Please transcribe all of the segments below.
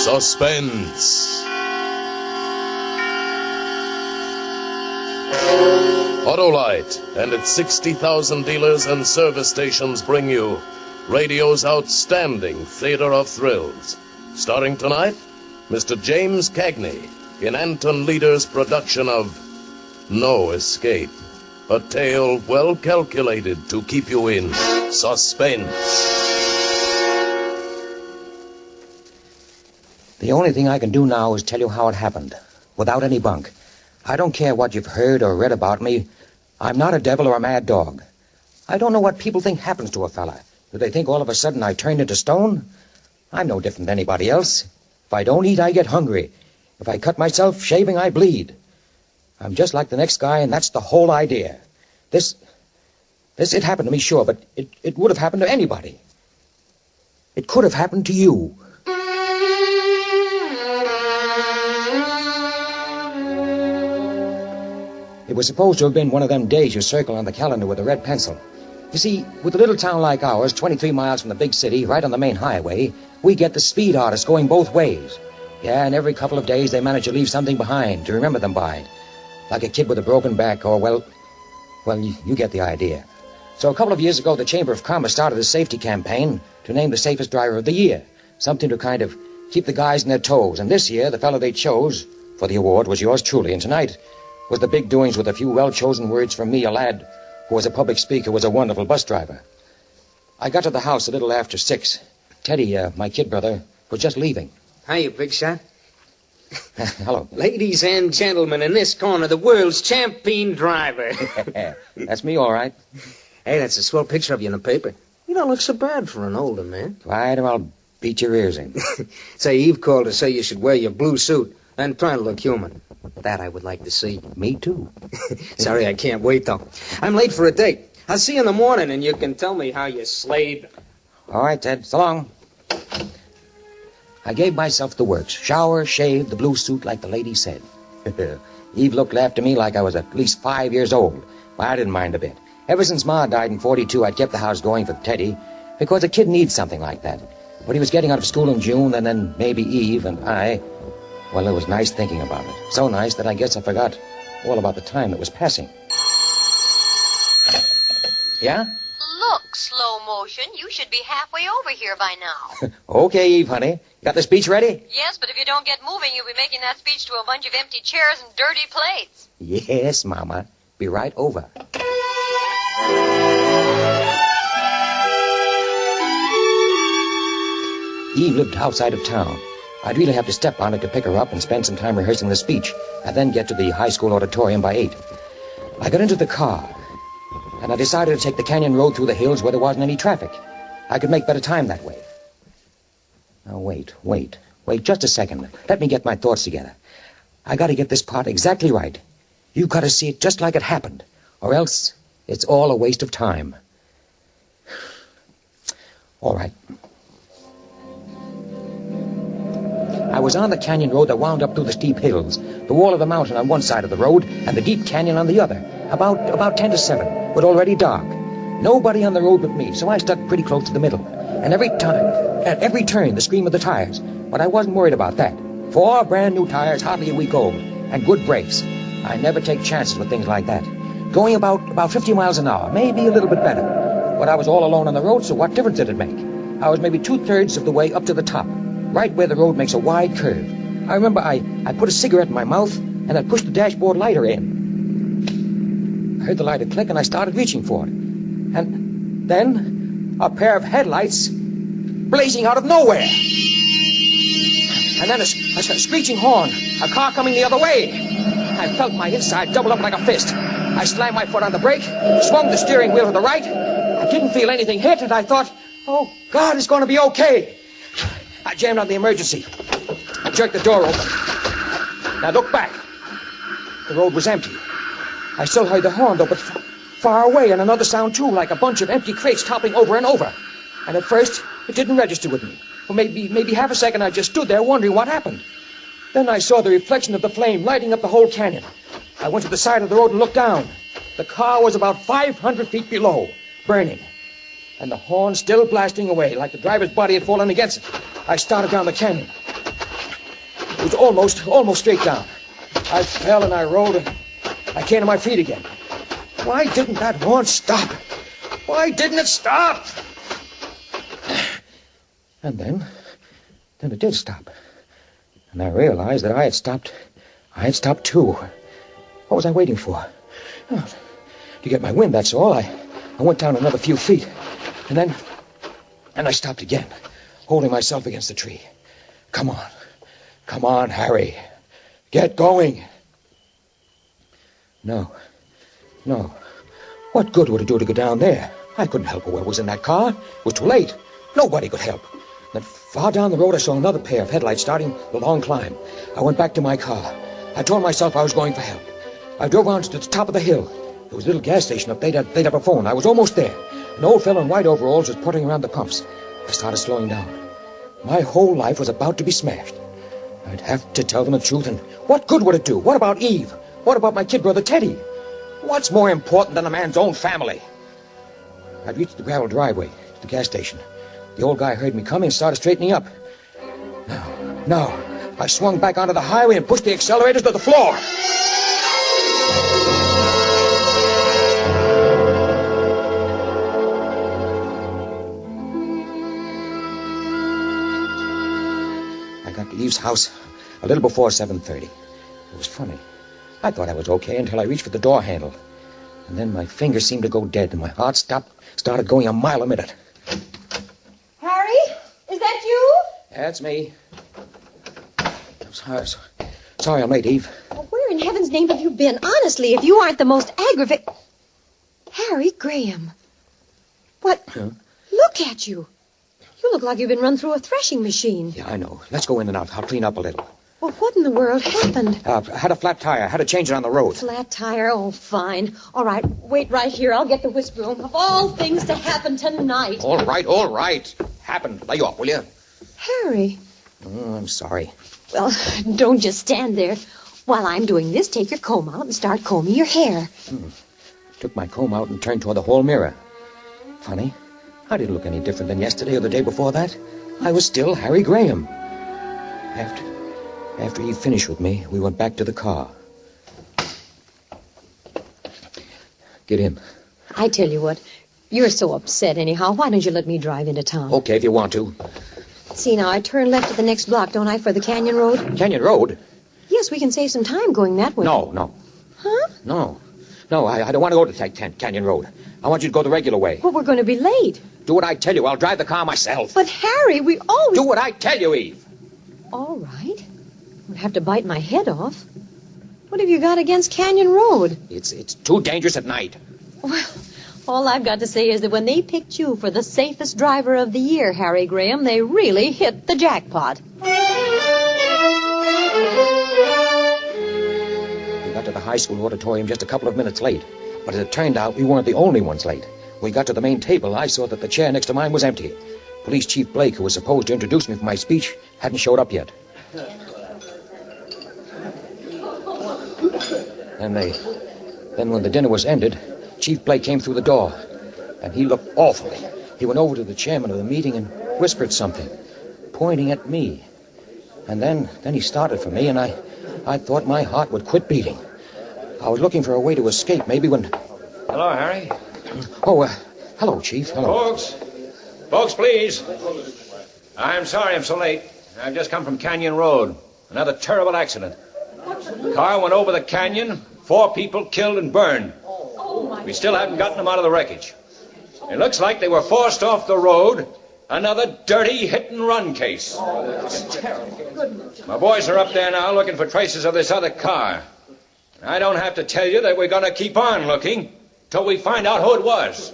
Suspense. Autolite and its 60,000 dealers and service stations bring you radio's outstanding theater of thrills. Starring tonight, Mr. James Cagney in Anton Leader's production of No Escape. A tale well calculated to keep you in suspense. The only thing I can do now is tell you how it happened, without any bunk. I don't care what you've heard or read about me. I'm not a devil or a mad dog. I don't know what people think happens to a fella. Do they think all of a sudden I turned into stone? I'm no different than anybody else. If I don't eat, I get hungry. If I cut myself shaving, I bleed. I'm just like the next guy, and that's the whole idea. It happened to me, sure, but it would have happened to anybody. It could have happened to you. It was supposed to have been one of them days you circle on the calendar with a red pencil. You see, with a little town like ours, 23 miles from the big city, right on the main highway, we get the speed artists going both ways. Yeah, and every couple of days they manage to leave something behind to remember them by. Like a kid with a broken back or, well, you get the idea. So a couple of years ago, the Chamber of Commerce started a safety campaign to name the safest driver of the year. Something to kind of keep the guys on their toes. And this year, the fellow they chose for the award was yours truly. And tonight was the big doings with a few well-chosen words from me, a lad who was a public speaker, was a wonderful bus driver. I got to the house a little after 6. Teddy, my kid brother, was just leaving. Hiya, big shot. Hello. Ladies and gentlemen, in this corner, the world's champion driver. That's me, all right. Hey, that's a swell picture of you in the paper. You don't look so bad for an older man. Right, or I'll beat your ears in. Say, Eve called to say you should wear your blue suit and try to look human. That I would like to see. Me too. Sorry, I can't wait, though. I'm late for a date. I'll see you in the morning, and you can tell me how you slayed. All right, Ted. So long. I gave myself the works. Shower, shave, the blue suit, like the lady said. Eve looked after me like I was at least 5 years old. Well, I didn't mind a bit. Ever since Ma died in 42, I'd kept the house going for Teddy, because a kid needs something like that. But he was getting out of school in June, and then maybe Eve and I... Well, it was nice thinking about it. So nice that I guess I forgot all about the time that was passing. Yeah? Look, slow motion, you should be halfway over here by now. Okay, Eve, honey. Got the speech ready? Yes, but if you don't get moving, you'll be making that speech to a bunch of empty chairs and dirty plates. Yes, Mama. Be right over. Eve lived outside of town. I'd really have to step on it to pick her up and spend some time rehearsing the speech, and then get to the high school auditorium by 8. I got into the car, and I decided to take the canyon road through the hills where there wasn't any traffic. I could make better time that way. Now, wait just a second. Let me get my thoughts together. I got to get this part exactly right. You got to see it just like it happened, or else it's all a waste of time. All right. I was on the canyon road that wound up through the steep hills, the wall of the mountain on one side of the road, and the deep canyon on the other, about 10 to 7, but already dark. Nobody on the road but me, so I stuck pretty close to the middle. And at every turn, the scream of the tires. But I wasn't worried about that. 4 brand new tires, hardly a week old, and good brakes. I never take chances with things like that. Going about 50 miles an hour, maybe a little bit better. But I was all alone on the road, so what difference did it make? I was maybe 2/3 of the way up to the top, right where the road makes a wide curve. I remember I put a cigarette in my mouth, and I pushed the dashboard lighter in. I heard the lighter click, and I started reaching for it. And then a pair of headlights blazing out of nowhere. And then a screeching horn, a car coming the other way. I felt my inside double up like a fist. I slammed my foot on the brake, swung the steering wheel to the right. I didn't feel anything hit, and I thought, oh, God, it's going to be okay. I jammed on the emergency. I jerked the door open. Now look back. The road was empty. I still heard the horn, though, but far away, and another sound, too, like a bunch of empty crates toppling over and over. And at first, it didn't register with me. For maybe half a second, I just stood there wondering what happened. Then I saw the reflection of the flame lighting up the whole canyon. I went to the side of the road and looked down. The car was about 500 feet below, burning. And the horn still blasting away, like the driver's body had fallen against it. I started down the canyon. was almost straight down. I fell and I rolled and I came to my feet again. Why didn't that horn stop? Why didn't it stop? And then it did stop. And I realized that I had stopped too. What was I waiting for? Oh, to get my wind, that's all. I went down another few feet. And then I stopped again, holding myself against the tree. Come on, Harry. Get going. No. What good would it do to go down there? I couldn't help whoever was in that car. It was too late. Nobody could help. Then far down the road, I saw another pair of headlights starting the long climb. I went back to my car. I told myself I was going for help. I drove on to the top of the hill. There was a little gas station up there. They'd have a phone. I was almost there. An old fellow in white overalls was puttering around the pumps. I started slowing down. My whole life was about to be smashed. I'd have to tell them the truth, and what good would it do? What about Eve? What about my kid brother Teddy? What's more important than a man's own family? I'd reached the gravel driveway to the gas station. The old guy heard me coming and started straightening up. Now, I swung back onto the highway and pushed the accelerators to the floor. I got to Eve's house a little before 7:30. It was funny. I thought I was okay until I reached for the door handle. And then my fingers seemed to go dead, and my heart started going a mile a minute. Harry? Is that you? That's me. I'm sorry I'm late, Eve. Well, where in heaven's name have you been? Honestly, if you aren't the most aggravating... Harry Graham. What? Huh? Look at you. You look like you've been run through a threshing machine. Yeah, I know. Let's go in and out. I'll clean up a little. Well, what in the world happened? I had a flat tire. I had to change it on the road. Flat tire? Oh, fine. All right, wait right here. I'll get the whisk broom. Of all things to happen tonight. All right. Happened. Lay off, will you? Harry. Oh, I'm sorry. Well, don't just stand there. While I'm doing this, take your comb out and start combing your hair. Took my comb out and turned toward the hall mirror. Funny. I didn't look any different than yesterday or the day before that. I was still Harry Graham. After he finished with me, we went back to the car. Get in. I tell you what, you're so upset anyhow. Why don't you let me drive into town? Okay, if you want to. See, now, I turn left at the next block, don't I, for the Canyon Road? Canyon Road? Yes, we can save some time going that way. No. Huh? No, I don't want to go to Canyon Road. I want you to go the regular way. Well, we're going to be late. Do what I tell you. I'll drive the car myself. But, Harry, we always... Do what I tell you, Eve. All right. I'd have to bite my head off. What have you got against Canyon Road? It's too dangerous at night. Well, all I've got to say is that when they picked you for the safest driver of the year, Harry Graham, they really hit the jackpot. We got to the high school auditorium just a couple of minutes late. But as it turned out, we weren't the only ones late. When we got to the main table, I saw that the chair next to mine was empty. Police Chief Blake, who was supposed to introduce me for my speech, hadn't showed up yet. Then when the dinner was ended, Chief Blake came through the door, and he looked awful. He went over to the chairman of the meeting and whispered something, pointing at me. And then he started for me, and I thought my heart would quit beating. I was looking for a way to escape, maybe when... Hello, Harry. Oh, hello, Chief. Hello. Folks, please. I'm sorry I'm so late. I've just come from Canyon Road. Another terrible accident. Car went over the canyon. 4 people killed and burned. We still haven't gotten them out of the wreckage. It looks like they were forced off the road. Another dirty hit-and-run case. My boys are up there now looking for traces of this other car. I don't have to tell you that we're going to keep on looking till we find out who it was.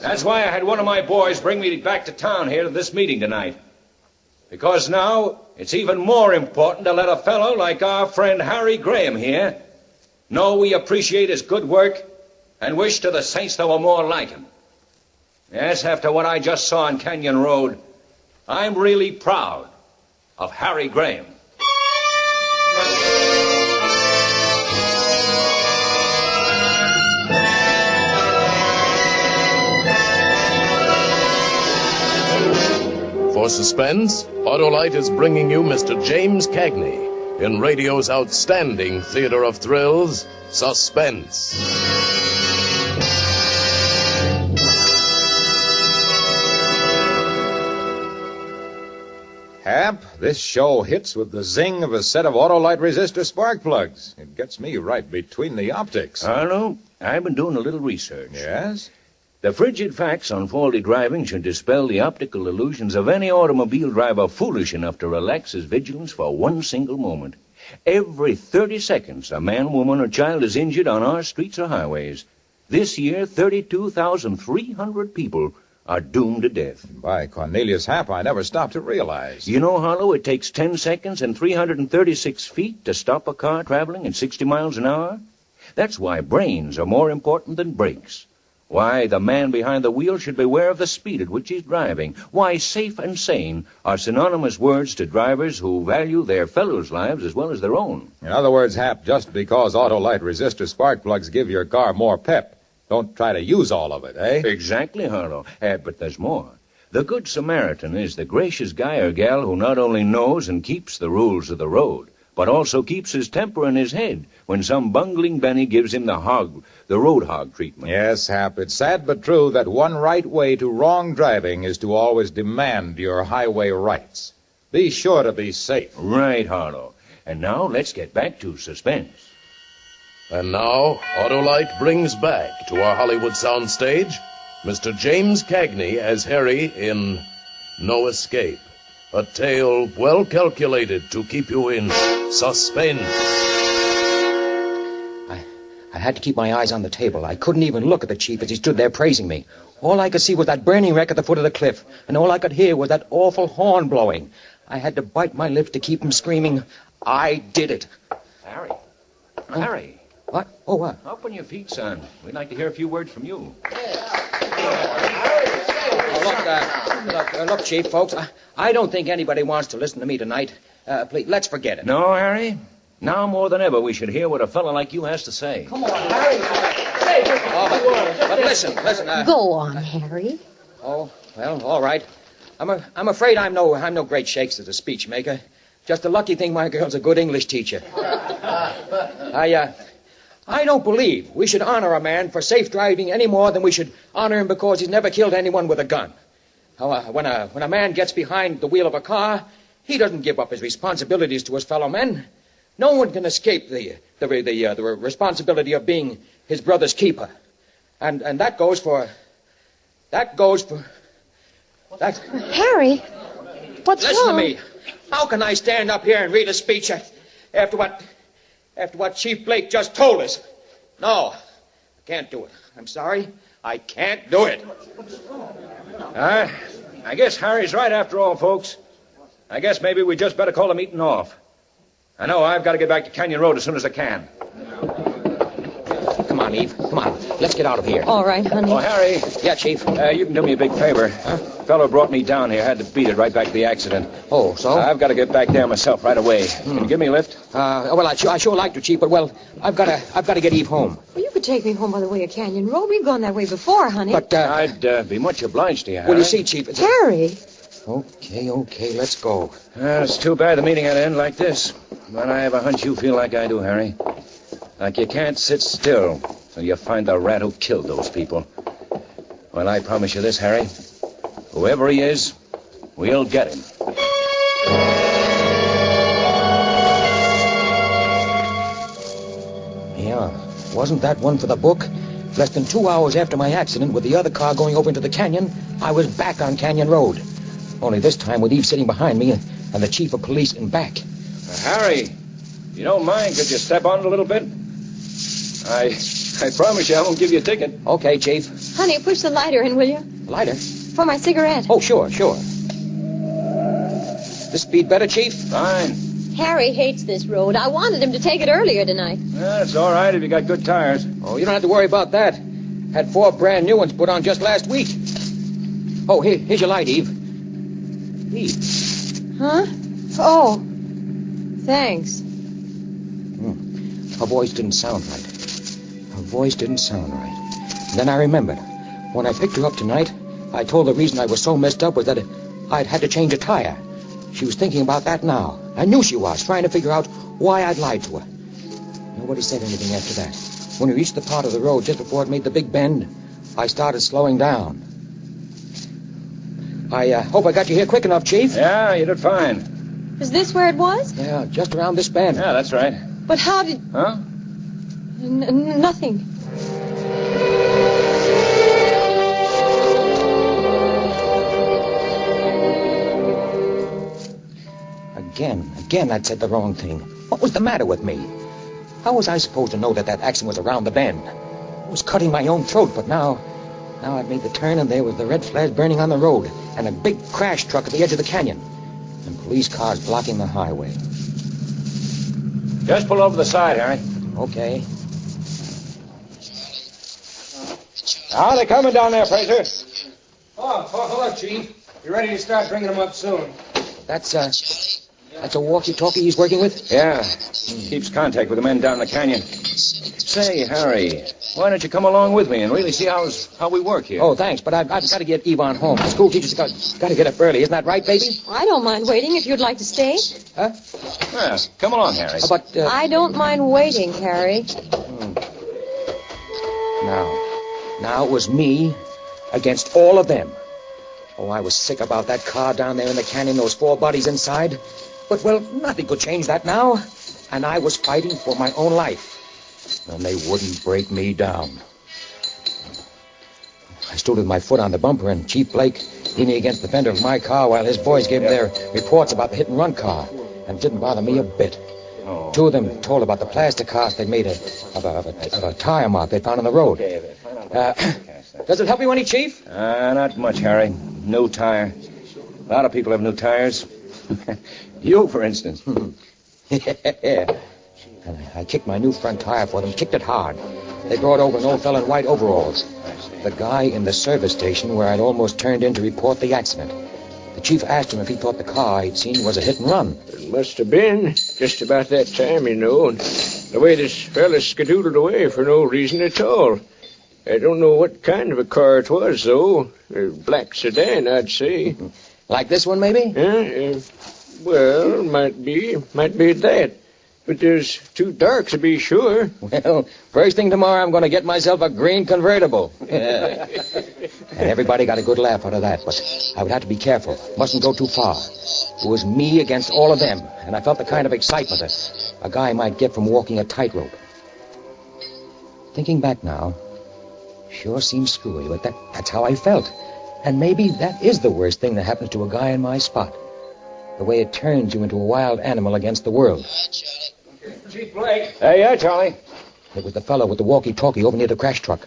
That's why I had one of my boys bring me back to town here to this meeting tonight. Because now it's even more important to let a fellow like our friend Harry Graham here know we appreciate his good work and wish to the saints there were more like him. Yes, after what I just saw on Canyon Road, I'm really proud of Harry Graham. For Suspense, Autolite is bringing you Mr. James Cagney in radio's outstanding theater of thrills, Suspense. Hap, this show hits with the zing of a set of Autolite resistor spark plugs. It gets me right between the optics. Arlo, I've been doing a little research. Yes? The frigid facts on faulty driving should dispel the optical illusions of any automobile driver foolish enough to relax his vigilance for one single moment. Every 30 seconds, a man, woman, or child is injured on our streets or highways. This year, 32,300 people are doomed to death. By Cornelius Hap, I never stopped to realize. You know, Harlow, it takes 10 seconds and 336 feet to stop a car traveling at 60 miles an hour. That's why brains are more important than brakes. Why the man behind the wheel should beware of the speed at which he's driving. Why safe and sane are synonymous words to drivers who value their fellows' lives as well as their own. In other words, Hap, just because Autolite resistor spark plugs give your car more pep, don't try to use all of it, eh? Exactly, Harlow. But there's more. The Good Samaritan is the gracious guy or gal who not only knows and keeps the rules of the road, but also keeps his temper in his head when some bungling Benny gives him the road hog treatment. Yes, Hap, it's sad but true that one right way to wrong driving is to always demand your highway rights. Be sure to be safe. Right, Harlow. And now let's get back to Suspense. And now, Autolite brings back to our Hollywood soundstage Mr. James Cagney as Harry in No Escape, a tale well calculated to keep you in suspense. I had to keep my eyes on the table. I couldn't even look at the chief as he stood there praising me. All I could see was that burning wreck at the foot of the cliff, and all I could hear was that awful horn blowing. I had to bite my lips to keep from screaming, "I did it." Harry. Harry. What? Oh, what? Up on your feet, son. We'd like to hear a few words from you. Look, Chief, folks, I don't think anybody wants to listen to me tonight. Please, let's forget it. No, Harry? Now more than ever, we should hear what a fellow like you has to say. Come on, Harry. But listen. Go on, Harry. Oh, well, all right. I'm afraid I'm no great shakes as a speech maker. Just a lucky thing my girl's a good English teacher. I don't believe we should honor a man for safe driving any more than we should honor him because he's never killed anyone with a gun. When a man gets behind the wheel of a car, he doesn't give up his responsibilities to his fellow men. No one can escape the responsibility of being his brother's keeper, and that goes for. Harry, what's Listen wrong? to me. How can I stand up here and read a speech after what Chief Blake just told us? No, I can't do it. I'm sorry. I can't do it. I guess Harry's right after all, folks. I guess maybe we just better call the meeting off. I know I've got to get back to Canyon Road as soon as I can. Come on, Eve. Come on. Let's get out of here. All right, honey. Oh, Harry. Yeah, Chief. You can do me a big favor. Huh? Fellow brought me down here. Had to beat it right back to the accident. Oh, so? I've got to get back there myself right away. Can you give me a lift? Well, I sure like to, Chief, but, well, I've got to get Eve home. Well, you could take me home by the way of Canyon Road. We've gone that way before, honey. But, I'd be much obliged to you, Harry. well, you see, Chief... Harry? Okay, let's go. It's too bad the meeting had to end like this. But I have a hunch you feel like I do, Harry. Like you can't sit still till you find the rat who killed those people. Well, I promise you this, Harry. Whoever he is, we'll get him. Yeah, wasn't that one for the book? Less than 2 hours after my accident with the other car going over into the canyon, I was back on Canyon Road. Only this time with Eve sitting behind me and the chief of police in back. Harry, you don't mind, could you step on it a little bit? I promise you I won't give you a ticket. Okay, Chief. Honey, push the lighter in, will you? Lighter? For my cigarette. Oh, sure. This speed better, Chief? Fine. Harry hates this road. I wanted him to take it earlier tonight. That's all right if you got good tires. Oh, you don't have to worry about that. Had 4 brand new ones put on just last week. Oh, here's your light, Eve. Eve. Huh? Oh. Thanks. Her voice didn't sound right. And then I remembered. When I picked her up tonight, I told the reason I was so messed up was that I'd had to change a tire. She was thinking about that now. I knew she was, trying to figure out why I'd lied to her. Nobody said anything after that. When we reached the part of the road just before it made the big bend, I started slowing down. I hope I got you here quick enough, Chief. Yeah, you did fine. Is this where it was? Yeah, just around this bend. Yeah, that's right. But how did... Huh? Nothing. Again, I'd said the wrong thing. What was the matter with me? How was I supposed to know that accident was around the bend? I was cutting my own throat, but now I'd made the turn, and there was the red flash burning on the road, and a big crash truck at the edge of the canyon, and police cars blocking the highway. Just pull over the side, Harry. Okay. Now they're coming down there, Fraser. Oh, hello, Chief. You ready to start bringing them up soon? That's a walkie-talkie he's working with? Yeah. Keeps contact with the men down the canyon. Say, Harry, why don't you come along with me and really see how we work here? Oh, thanks, but I've got to get Yvonne home. The school teacher's got to get up early. Isn't that right, baby? I don't mind waiting if you'd like to stay. Huh? Yeah, come along, Harry. But, I don't mind waiting, Harry. Now it was me against all of them. Oh, I was sick about that car down there in the canyon, those 4 bodies inside. But, well, nothing could change that now. And I was fighting for my own life. And they wouldn't break me down. I stood with my foot on the bumper, and Chief Blake leaning against the fender of my car while his boys gave their reports about the hit-and-run car. And it didn't bother me a bit. 2 of them told about the plaster cast they'd made of a tire mark they found on the road. Does it help you any, Chief? Not much, Harry. New tire. A lot of people have new tires. You, for instance. Yeah. And I kicked my new front tire for them, kicked it hard. They brought over an old fellow in white overalls. The guy in the service station where I'd almost turned in to report the accident. The chief asked him if he thought the car he'd seen was a hit and run. It must have been just about that time, you know, and the way this fella skedoodled away for no reason at all. I don't know what kind of a car it was, though. A black sedan, I'd say. Like this one, maybe? Well, might be that. But there's too dark to be sure. Well, first thing tomorrow, I'm going to get myself a green convertible. And everybody got a good laugh out of that, but I would have to be careful. Mustn't go too far. It was me against all of them, and I felt the kind of excitement that a guy might get from walking a tightrope. Thinking back now, sure seems screwy, but that's how I felt. And maybe that is the worst thing that happens to a guy in my spot. The way it turns you into a wild animal against the world. Chief Blake, Hey, yeah, Charlie. It was the fellow with the walkie-talkie over near the crash truck.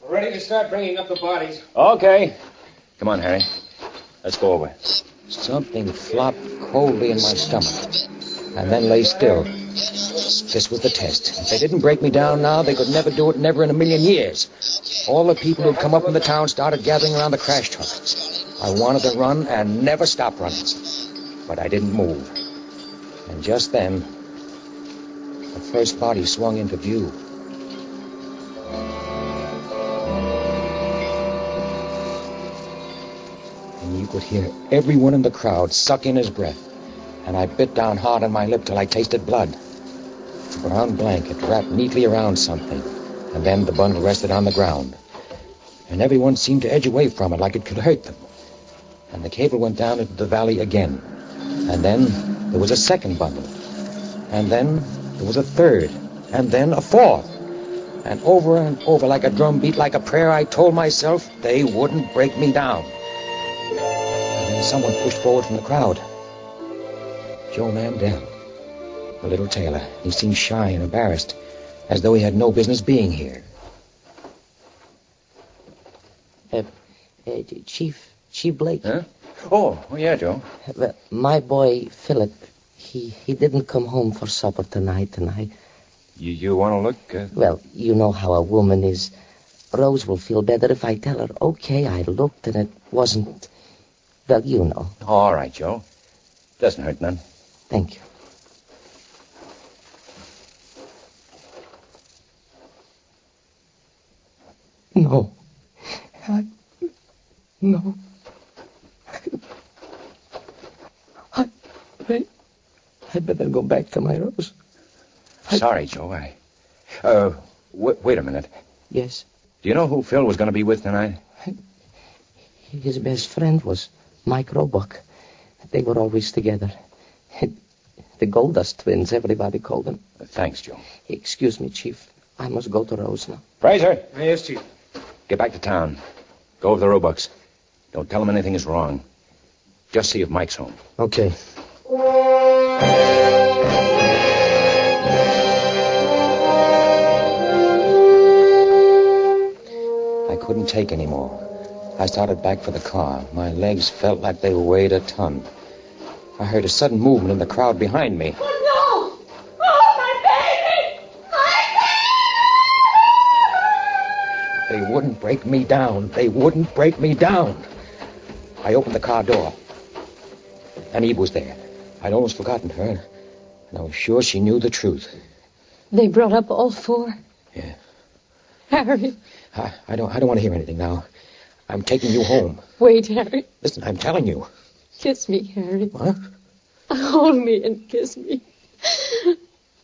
we're ready to start bringing up the bodies. Okay. Come on, Harry. Let's go over. Something flopped coldly in my stomach, and then lay still. This was the test. If they didn't break me down now, they could never do it, never in a million years. All the people who'd come up from the town started gathering around the crash truck. I wanted to run and never stop running. But I didn't move. And just then, the first body swung into view. And you could hear everyone in the crowd suck in his breath. And I bit down hard on my lip till I tasted blood. A brown blanket wrapped neatly around something. And then the bundle rested on the ground. And everyone seemed to edge away from it like it could hurt them. And the cable went down into the valley again. And then there was a second bundle. And then there was a third. And then a fourth. And over like a drum beat, like a prayer, I told myself they wouldn't break me down. And then someone pushed forward from the crowd. Joe Mandel, the little tailor. He seemed shy and embarrassed, as though he had no business being here. Chief Blake. Huh? Oh, yeah, Joe. Well, my boy, Philip, he didn't come home for supper tonight, and I... You want to look? Well, you know how a woman is. Rose will feel better if I tell her, okay, I looked, and it wasn't... Well, you know. All right, Joe. Doesn't hurt none. Thank you. No. No. I'd better go back to my Rose. Sorry, Joe. Wait a minute. Yes? Do you know who Phil was going to be with tonight? His best friend was Mike Roebuck. They were always together. The Goldust twins, everybody called them. Thanks, Joe. Excuse me, Chief. I must go to Rose now. Fraser! Yes, Chief. Get back to town. Go with the Roebucks. Don't tell them anything is wrong. Just see if Mike's home. Okay. I couldn't take any more. I started back for the car. My legs felt like they weighed a ton. I heard a sudden movement in the crowd behind me. Oh, no! Oh, my baby! My They wouldn't break me down. They wouldn't break me down. I opened the car door. And Eve was there. I'd almost forgotten her. And I was sure she knew the truth. They brought up all four? Yeah. Harry. I don't want to hear anything now. I'm taking you home. Wait, Harry. Listen, I'm telling you. Kiss me, Harry. What? Hold me and kiss me.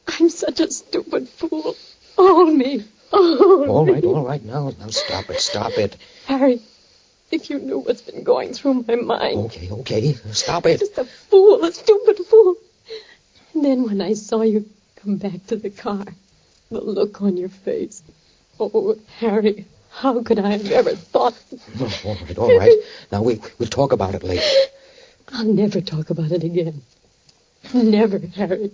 I'm such a stupid fool. Hold me. Hold me. All right. Now stop it. Harry, if you knew what's been going through my mind. Okay. Stop it. Just a fool, a stupid fool. And then when I saw you come back to the car, the look on your face. Oh, Harry, how could I have ever thought... All right. Now, we'll talk about it later. I'll never talk about it again. Never, Harry.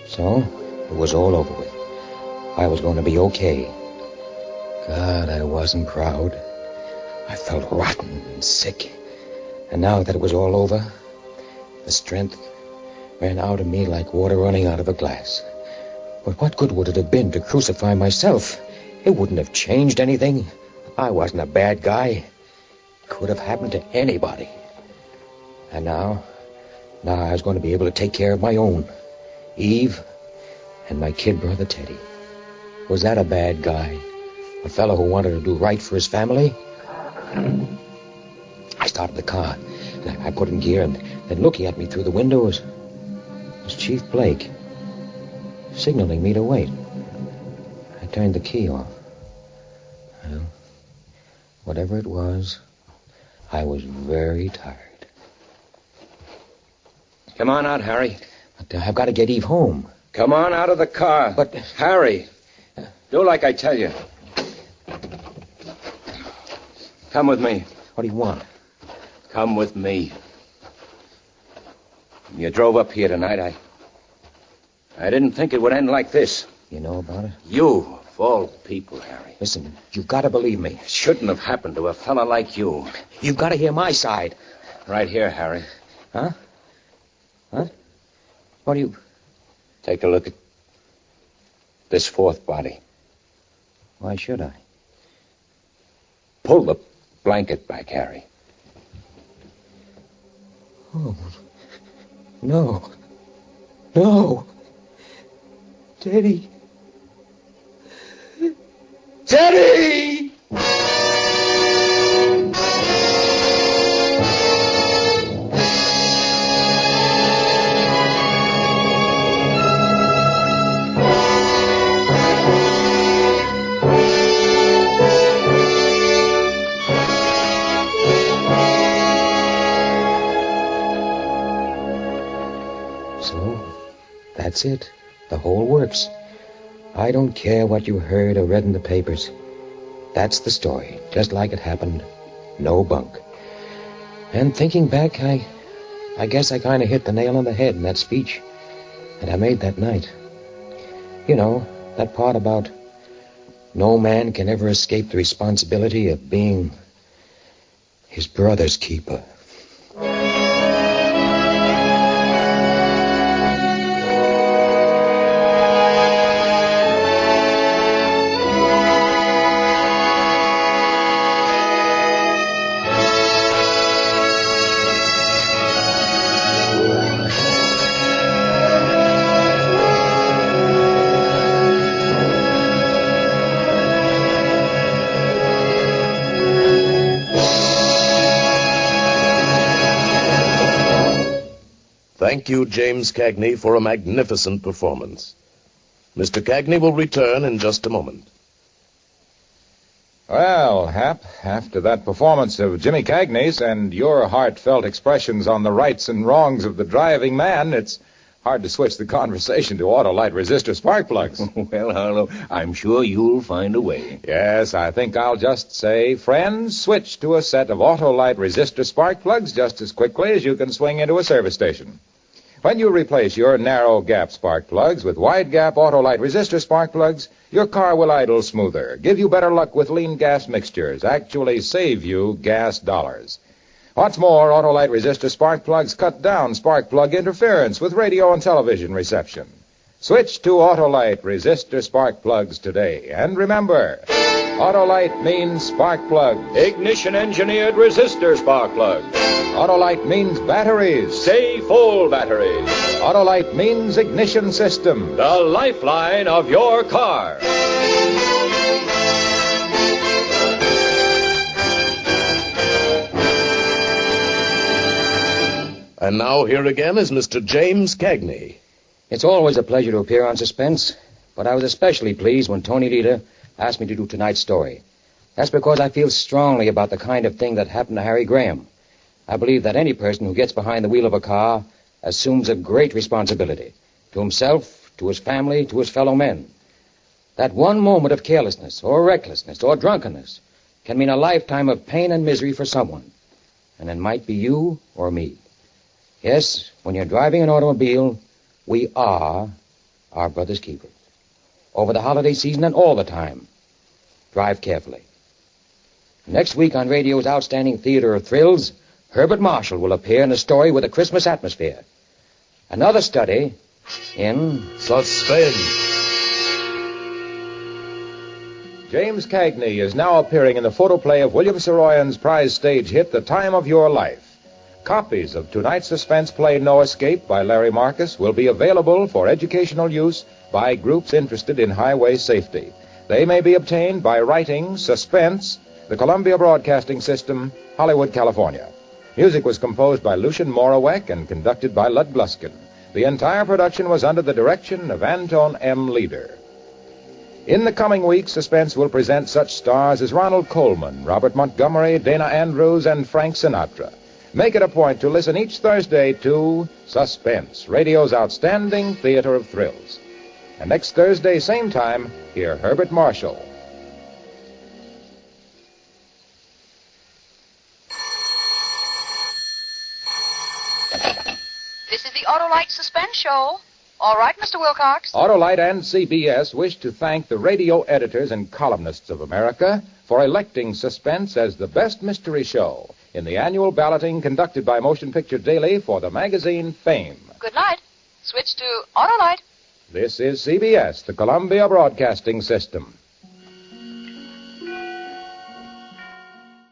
So, it was all over with. I was going to be okay. God, I wasn't proud. I felt rotten and sick. And now that it was all over, the strength ran out of me like water running out of a glass. But what good would it have been to crucify myself? It wouldn't have changed anything. I wasn't a bad guy. It could have happened to anybody. And now I was going to be able to take care of my own. Eve and my kid brother Teddy. Was that a bad guy? A fellow who wanted to do right for his family? I started the car. I put in gear, and then looking at me through the window was Chief Blake, signaling me to wait. I turned the key off. Well, whatever it was, I was very tired. Come on out, Harry. But I've got to get Eve home. Come on out of the car. But... Harry, do like I tell you. Come with me. What do you want? Come with me. When you drove up here tonight, I didn't think it would end like this. You know about it? You, of all people, Harry. Listen, you've got to believe me. It shouldn't have happened to a fella like you. You've got to hear my side. Right here, Harry. Huh? What? What do you... Take a look at this fourth body. Why should I? Pull the blanket back, Harry. Oh, no. No. Teddy. Teddy! That's it. The whole works. I don't care what you heard or read in the papers. That's the story, just like it happened. No bunk. And thinking back, I guess I kind of hit the nail on the head in that speech that I made that night. You know, that part about no man can ever escape the responsibility of being his brother's keeper. Thank you, James Cagney, for a magnificent performance. Mr. Cagney will return in just a moment. Well, Hap, after that performance of Jimmy Cagney's and your heartfelt expressions on the rights and wrongs of the driving man, it's hard to switch the conversation to Autolite resistor spark plugs. Well, Harlow, I'm sure you'll find a way. Yes, I think I'll just say, friends, switch to a set of Autolite resistor spark plugs just as quickly as you can swing into a service station. When you replace your narrow gap spark plugs with wide gap Autolite resistor spark plugs, your car will idle smoother, give you better luck with lean gas mixtures, actually save you gas dollars. What's more, Autolite resistor spark plugs cut down spark plug interference with radio and television reception. Switch to Autolite resistor spark plugs today. And remember, Autolite means spark plug. Ignition-engineered resistor spark plug. Autolite means batteries. Stay full batteries. Autolite means ignition system. The lifeline of your car. And now here again is Mr. James Cagney. It's always a pleasure to appear on Suspense, but I was especially pleased when Tony Lita asked me to do tonight's story. That's because I feel strongly about the kind of thing that happened to Harry Graham. I believe that any person who gets behind the wheel of a car assumes a great responsibility to himself, to his family, to his fellow men. That one moment of carelessness or recklessness or drunkenness can mean a lifetime of pain and misery for someone. And it might be you or me. Yes, when you're driving an automobile, we are our brother's keepers. Over the holiday season and all the time, drive carefully. Next week on radio's outstanding theater of thrills, Herbert Marshall will appear in a story with a Christmas atmosphere. Another study in Suspense. James Cagney is now appearing in the photoplay of William Saroyan's prize stage hit, The Time of Your Life. Copies of tonight's suspense play, No Escape, by Larry Marcus, will be available for educational use by groups interested in highway safety. They may be obtained by writing Suspense, the Columbia Broadcasting System, Hollywood, California. Music was composed by Lucian Morawek and conducted by Lud Gluskin. The entire production was under the direction of Anton M. Leader. In the coming weeks, Suspense will present such stars as Ronald Coleman, Robert Montgomery, Dana Andrews, and Frank Sinatra. Make it a point to listen each Thursday to Suspense, radio's outstanding theater of thrills. And next Thursday, same time, hear Herbert Marshall. This is the Autolite Suspense Show. All right, Mr. Wilcox. Autolite and CBS wish to thank the radio editors and columnists of America for electing Suspense as the best mystery show in the annual balloting conducted by Motion Picture Daily for the magazine Fame. Good night. Switch to Autolite. This is CBS, the Columbia Broadcasting System.